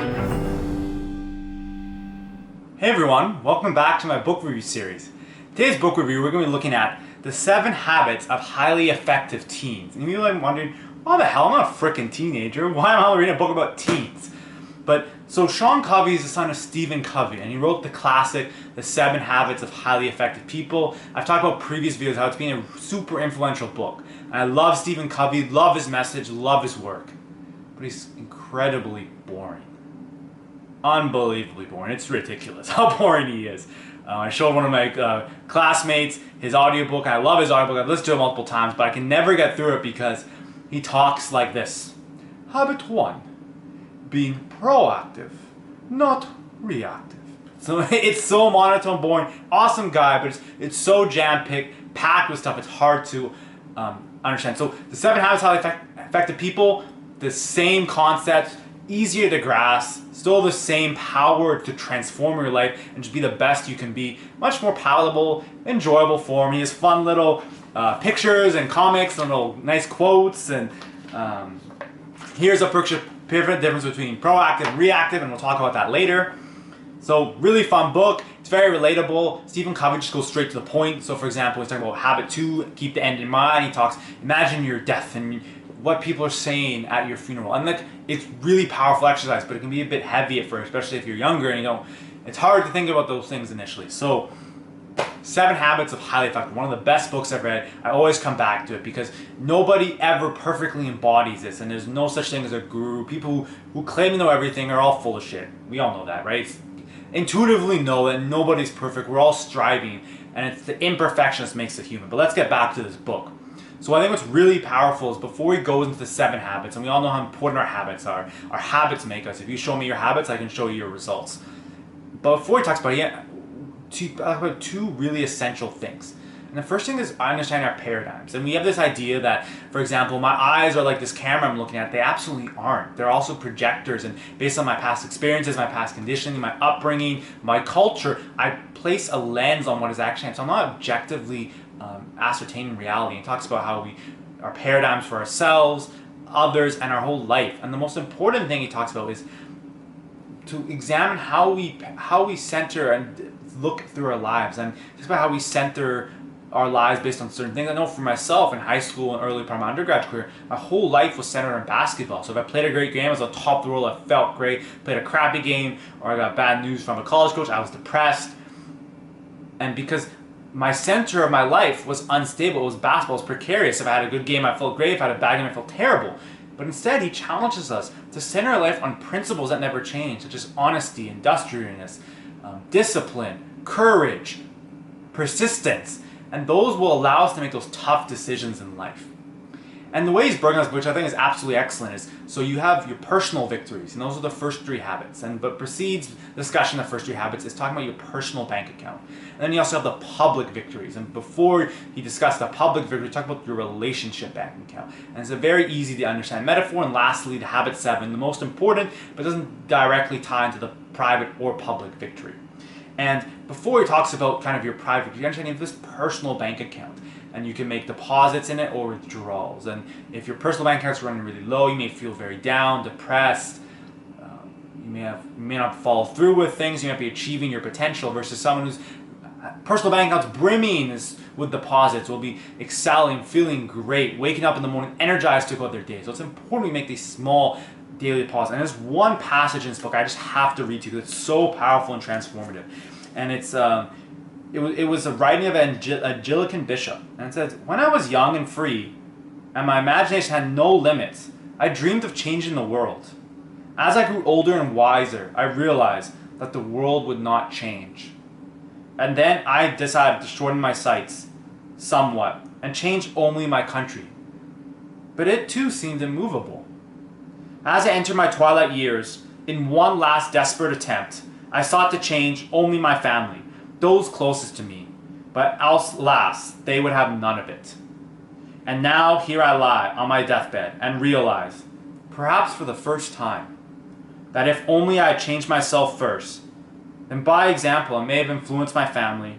Hey everyone, welcome back to my book review series. Today's book review, we're going to be looking at The 7 Habits of Highly Effective Teens. And you're wondering, why the hell, I'm not a freaking teenager. Why am I reading a book about teens? So Sean Covey is the son of Stephen Covey, and he wrote the classic, The 7 Habits of Highly Effective People. I've talked about previous videos how it's been a super influential book. And I love Stephen Covey, love his message, love his work. But he's incredibly boring. Unbelievably boring. It's ridiculous how boring he is. I showed one of my classmates his audiobook. I love his audiobook. I've listened to it multiple times, but I can never get through it because he talks like this. Habit 1. Being proactive, not reactive. So it's so monotone, boring. Awesome guy, but it's so packed with stuff. It's hard to understand. So the 7 Habits of Highly Effective People, the same concepts, easier to grasp, still the same power to transform your life and just be the best you can be. Much more palatable, enjoyable form. He has fun little pictures and comics and little nice quotes. And here's a picture difference between proactive and reactive, and we'll talk about that later. So really fun book. It's very relatable. Stephen Covey just goes straight to the point. So for example, he's talking about habit 2, keep the end in mind. He talks, imagine your death and what people are saying at your funeral. And it's really powerful exercise, but it can be a bit heavy at first, especially if you're younger and it's hard to think about those things initially. So 7 Habits of Highly Effective, one of the best books I've read. I always come back to it because nobody ever perfectly embodies this, and there's no such thing as a guru. People who claim to know everything are all full of shit. We all know that, right? Intuitively know that nobody's perfect. We're all striving, and it's the imperfection that makes it human. But let's get back to this book. So I think what's really powerful is before he goes into the 7 habits, and we all know how important our habits make us. If you show me your habits, I can show you your results. But before he talks about it, 2 really essential things. And the first thing is understanding our paradigms. And we have this idea that, for example, my eyes are like this camera I'm looking at. They absolutely aren't. They're also projectors. And based on my past experiences, my past conditioning, my upbringing, my culture, I place a lens on what is actually. So I'm not objectively ascertaining reality. It talks about how our paradigms for ourselves, others, and our whole life. And the most important thing he talks about is to examine how we center and look through our lives, and just about how we center our lives based on certain things. I know for myself in high school and early part of my undergrad career, my whole life was centered on basketball. So if I played a great game, I was on top of the world, I felt great. Played a crappy game, or I got bad news from a college coach, I was depressed. And because my center of my life was unstable, it was basketball, it was precarious. If I had a good game, I felt great. If I had a bad game, I felt terrible. But instead, he challenges us to center our life on principles that never change, such as honesty, industriousness, discipline, courage, persistence. And those will allow us to make those tough decisions in life. And the way he's broken us, which I think is absolutely excellent, is so you have your personal victories, and those are the first 3 habits. But precedes discussion of the first 3 habits is talking about your personal bank account. And then you also have the public victories. And before he discussed the public victory, talk about your relationship bank account. And it's a very easy to understand metaphor. And lastly, the habit 7, the most important, but doesn't directly tie into the private or public victory. And before he talks about kind of your private victory, you understand you have this personal bank account. And you can make deposits in it or withdrawals. And if your personal bank account's running really low, you may feel very down, depressed. You may not follow through with things. You might be achieving your potential versus someone whose personal bank account's brimming with deposits, will be excelling, feeling great, waking up in the morning, energized to go out their day. So it's important we make these small daily deposits. And there's one passage in this book I just have to read to you because it's so powerful and transformative. And it was a writing of an Anglican bishop, and it says, "When I was young and free, and my imagination had no limits, I dreamed of changing the world. As I grew older and wiser, I realized that the world would not change. And then I decided to shorten my sights somewhat and change only my country. But it too seemed immovable. As I entered my twilight years, in one last desperate attempt, I sought to change only my family, those closest to me, but alas, they would have none of it. And now here I lie on my deathbed and realize, perhaps for the first time, that if only I had changed myself first, then by example I may have influenced my family,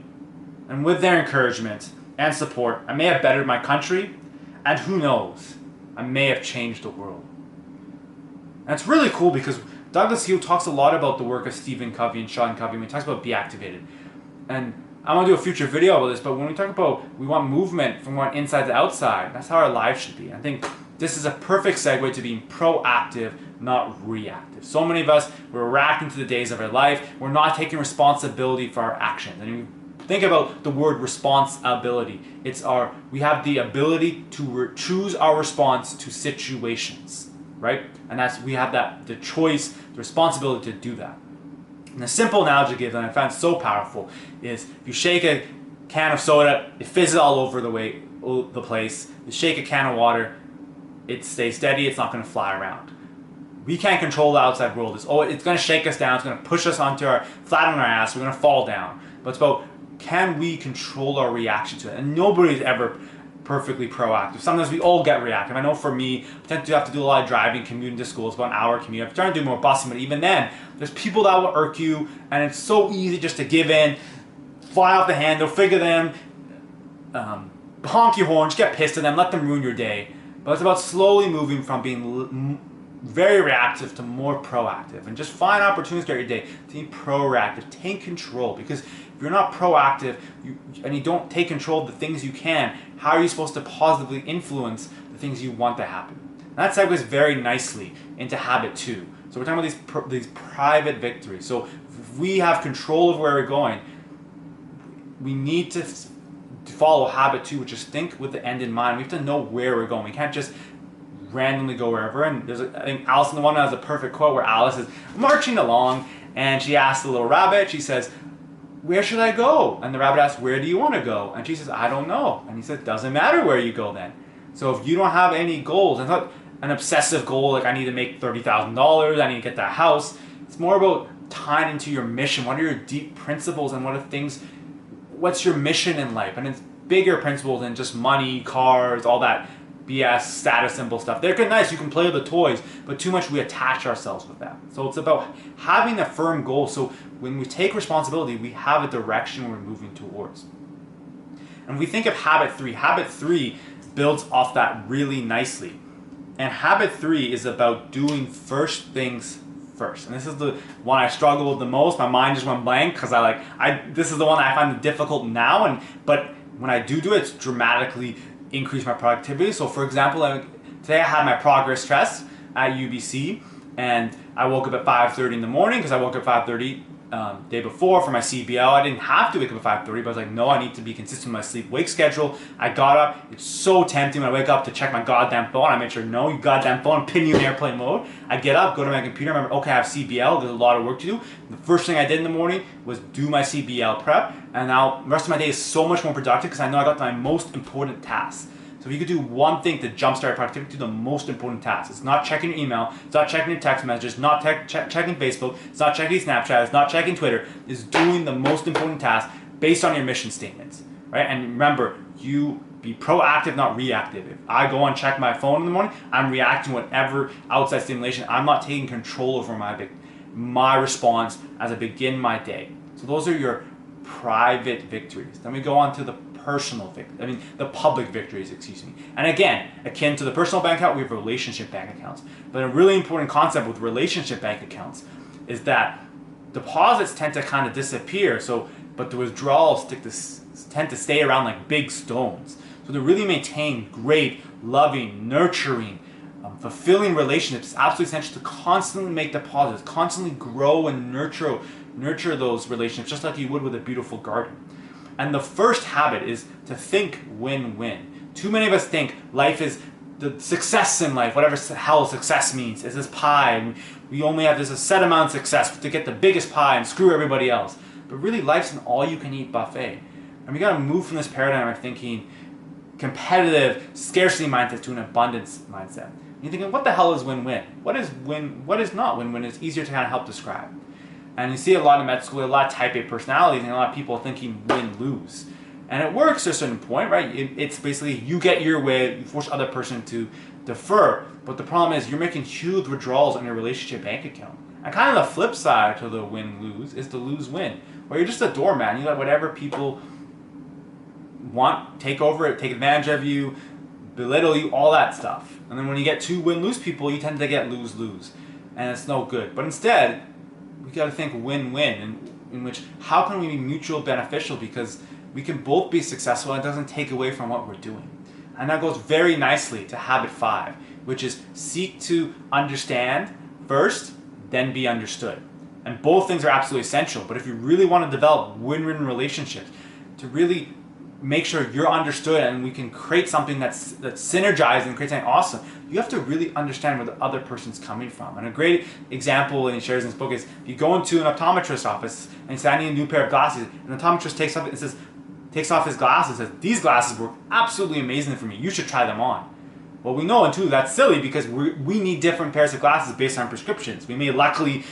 and with their encouragement and support, I may have bettered my country, and who knows, I may have changed the world." And it's really cool because Douglas Hill talks a lot about the work of Stephen Covey and Sean Covey when he talks about be activated. And I want to do a future video about this, but when we talk about we want movement from one inside to outside, that's how our lives should be. I think this is a perfect segue to being proactive, not reactive. So many of us, we're reacting to the days of our life. We're not taking responsibility for our actions. And you think about the word responsibility. We have the ability to choose our response to situations, right? And we have the choice, the responsibility to do that. And a simple analogy to give that I found so powerful is if you shake a can of soda, it fizzes all over the place. You shake a can of water, it stays steady, it's not going to fly around. We can't control the outside world. It's going to shake us down, it's going to push us flat on our ass, we're going to fall down. But it's about, can we control our reaction to it? And nobody's ever perfectly proactive. Sometimes we all get reactive. I know for me, I tend to have to do a lot of driving, commuting to school. It's about an hour commute. I'm trying to do more busing, but even then, there's people that will irk you, and it's so easy just to give in, fly off the handle, figure them, honk your horn, just get pissed at them, let them ruin your day. But it's about slowly moving from being very reactive to more proactive, and just find opportunities throughout your day to be proactive. Take control, because if you're not proactive and you don't take control of the things you can, how are you supposed to positively influence the things you want to happen? And that segues very nicely into habit 2. So we're talking about these private victories. So if we have control of where we're going, we need to follow habit 2, which is think with the end in mind. We have to know where we're going. We can't just randomly go wherever. And I think Alice in the Wonderland has a perfect quote where Alice is marching along and she asks the little rabbit, she says, "Where should I go?" And the rabbit asks, "Where do you want to go?" And she says, "I don't know." And he says, "Doesn't matter where you go then." So if you don't have any goals, it's not an obsessive goal like I need to make $30,000, I need to get that house. It's more about tying into your mission. What are your deep principles, and what's your mission in life? And it's bigger principles than just money, cars, all that BS status symbol stuff. They're good, nice, you can play with the toys, but too much we attach ourselves with that. So it's about having a firm goal, so when we take responsibility, we have a direction we're moving towards. And we think of habit 3 builds off that really nicely. And habit 3 is about doing first things first. And this is the one I struggle with the most. My mind just went blank because this is the one I find difficult now, but when I do it, it's dramatically increase my productivity. So for example, today I had my progress test at UBC, and I woke up at 5:30 in the morning because I woke up at 5:30 day before for my CBL. I didn't have to wake up at 5:30, but I was like, no, I need to be consistent with my sleep-wake schedule. I got up. It's so tempting when I wake up to check my goddamn phone. I make sure, no, you goddamn phone, pin you in airplane mode. I get up, go to my computer, remember, okay, I have CBL, there's a lot of work to do. The first thing I did in the morning was do my CBL prep, and now the rest of my day is so much more productive because I know I got to my most important tasks. So if you could do one thing to jumpstart productivity, do the most important task. It's not checking your email, it's not checking your text messages, not checking Facebook, it's not checking Snapchat, it's not checking Twitter. It's doing the most important task based on your mission statements, right? And remember, you be proactive, not reactive. If I go and check my phone in the morning, I'm reacting to whatever outside stimulation. I'm not taking control over my response as I begin my day. So those are your private victories. Then we go on to the public victories, excuse me. And again, akin to the personal bank account, we have relationship bank accounts. But a really important concept with relationship bank accounts is that deposits tend to kind of disappear, but the withdrawals tend to stay around like big stones. So to really maintain great, loving, nurturing, fulfilling relationships, it's absolutely essential to constantly make deposits, constantly grow and nurture those relationships, just like you would with a beautiful garden. And the first habit is to think win-win. Too many of us think life is the success in life, whatever hell success means, is this pie, and we only have this a set amount of success to get the biggest pie and screw everybody else. But really, life's an all-you-can-eat buffet. And we gotta move from this paradigm of thinking competitive scarcity mindset to an abundance mindset. And you're thinking, what the hell is win-win? What is not win-win? It's easier to kind of help describe. And you see a lot of med school, a lot of type A personalities, and a lot of people thinking win-lose. And it works to a certain point, right? It's basically you get your way, you force the other person to defer. But the problem is you're making huge withdrawals on your relationship bank account. And kind of the flip side to the win-lose is the lose-win, where you're just a doormat. You let whatever people want, take over it, take advantage of you, belittle you, all that stuff. And then when you get two win-lose people, you tend to get lose-lose. and it's no good. But instead, we got to think win-win, in which how can we be mutual beneficial, because we can both be successful and it doesn't take away from what we're doing. And that goes very nicely to habit 5, which is seek to understand first, then be understood. And both things are absolutely essential. But if you really want to develop win-win relationships, to really make sure you're understood and we can create something that's synergized and create something awesome, you have to really understand where the other person's coming from. And a great example, and he shares in his book, is if you go into an optometrist's office and you say, I need a new pair of glasses, and the optometrist takes off his glasses and says, these glasses work absolutely amazing for me, you should try them on. Well, we know intuitively that's silly, because we need different pairs of glasses based on prescriptions. We may luckily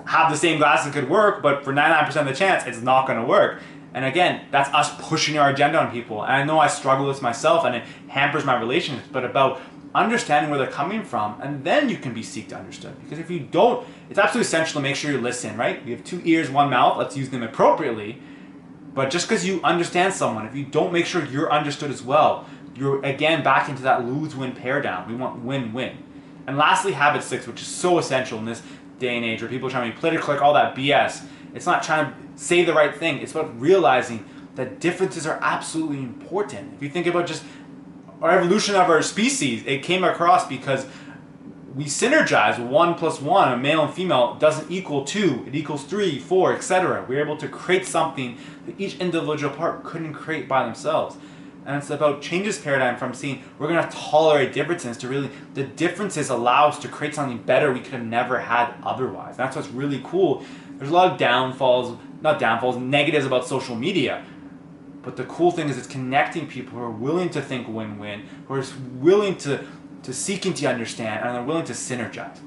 have the same glasses that could work, but for 99% of the chance, it's not going to work. And again, that's us pushing our agenda on people. And I know I struggle with this myself and it hampers my relationships, but about understanding where they're coming from, and then you can be seek to understood. Because if you don't, it's absolutely essential to make sure you listen, right? You have 2 ears, 1 mouth, let's use them appropriately. But just because you understand someone, if you don't make sure you're understood as well, you're again back into that lose-win paradigm. We want win-win. And lastly, habit 6, which is so essential in this day and age where people are trying to be political, like all that BS. It's not trying to say the right thing. It's about realizing that differences are absolutely important. If you think about just our evolution of our species, it came across because we synergize 1 plus 1, a male and female, doesn't equal 2, it equals 3, 4, etc. We're able to create something that each individual part couldn't create by themselves. And it's about change this paradigm from seeing we're going to tolerate differences to really the differences allow us to create something better we could have never had otherwise. That's what's really cool. There's a lot of negatives about social media. But the cool thing is it's connecting people who are willing to think win-win, who are willing to seeking to understand, and are willing to synergize.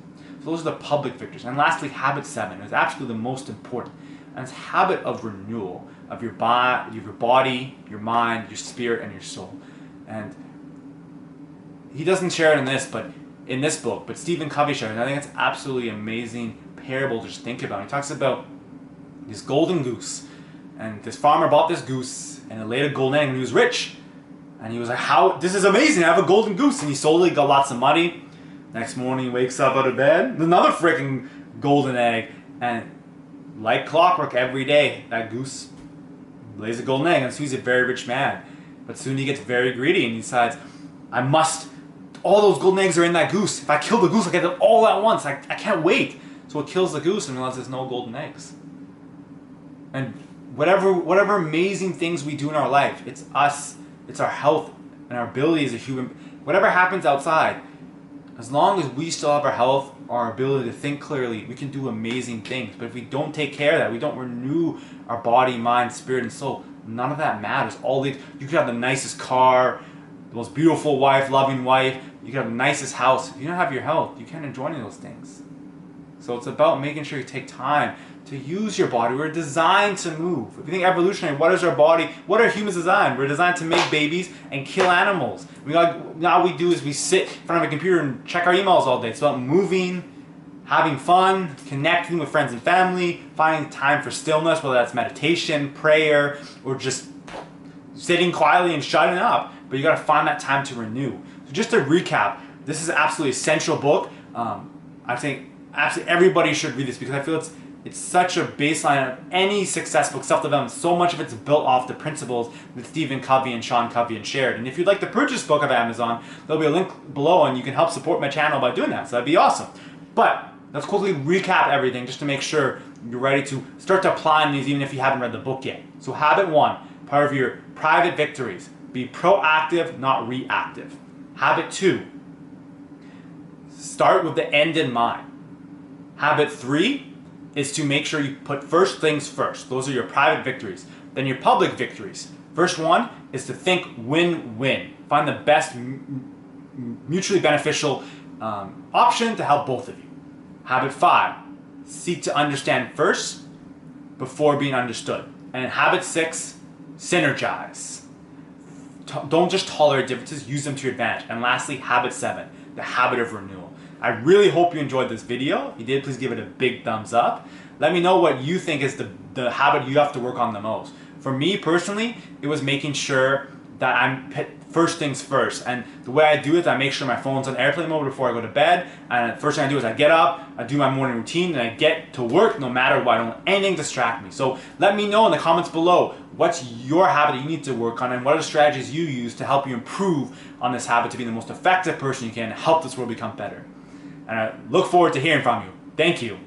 So those are the public victories. And lastly, habit 7 is absolutely the most important. And it's habit of renewal of your body, your mind, your spirit, and your soul. And he doesn't share it in this book, but Stephen Covey shares it. And I think it's absolutely amazing parable to just think about. He talks about this golden goose. And this farmer bought this goose, and it laid a golden egg, and he was rich. And he was like, this is amazing, I have a golden goose. And he sold it, got lots of money. Next morning, he wakes up out of bed, another freaking golden egg. And like clockwork, every day, that goose lays a golden egg. And so he's a very rich man. But soon he gets very greedy, and he decides, all those golden eggs are in that goose. If I kill the goose, I'll get them all at once. I can't wait. So it kills the goose and realizes there's no golden eggs. And whatever amazing things we do in our life, it's us, it's our health and our ability as a human, whatever happens outside, as long as we still have our health, our ability to think clearly, we can do amazing things. But if we don't take care of that, we don't renew our body, mind, spirit, and soul, none of that matters. You could have the nicest car, the most beautiful wife, loving wife, you could have the nicest house. If you don't have your health, you can't enjoy any of those things. So it's about making sure you take time to use your body. We're designed to move. If you think evolutionary, what is our body? What are humans designed? We're designed to make babies and kill animals. Now we do is we sit in front of a computer and check our emails all day. It's about moving, having fun, connecting with friends and family, finding time for stillness, whether that's meditation, prayer, or just sitting quietly and shutting up. But you got to find that time to renew. So just to recap, this is an absolutely essential book. I think absolutely everybody should read this because I feel it's such a baseline of any successful self-development. So much of it's built off the principles that Stephen Covey and Sean Covey had shared. And if you'd like to purchase the book of Amazon, there'll be a link below and you can help support my channel by doing that. So that'd be awesome. But let's quickly recap everything just to make sure you're ready to start to apply these even if you haven't read the book yet. So habit 1, part of your private victories, be proactive, not reactive. Habit 2, start with the end in mind. Habit 3 is to make sure you put first things first. Those are your private victories. Then your public victories. First one is to think win-win. Find the best mutually beneficial option to help both of you. Habit 5, seek to understand first before being understood. And habit 6, synergize. Don't just tolerate differences, use them to your advantage. And lastly, habit 7, the habit of renewal. I really hope you enjoyed this video. If you did, please give it a big thumbs up. Let me know what you think is the habit you have to work on the most. For me personally, it was making sure that I'm first things first. And the way I do it, I make sure my phone's on airplane mode before I go to bed. And the first thing I do is I get up, I do my morning routine, and I get to work no matter what. I don't let anything distract me. So let me know in the comments below, what's your habit that you need to work on, and what are the strategies you use to help you improve on this habit to be the most effective person you can, help this world become better. And I look forward to hearing from you. Thank you.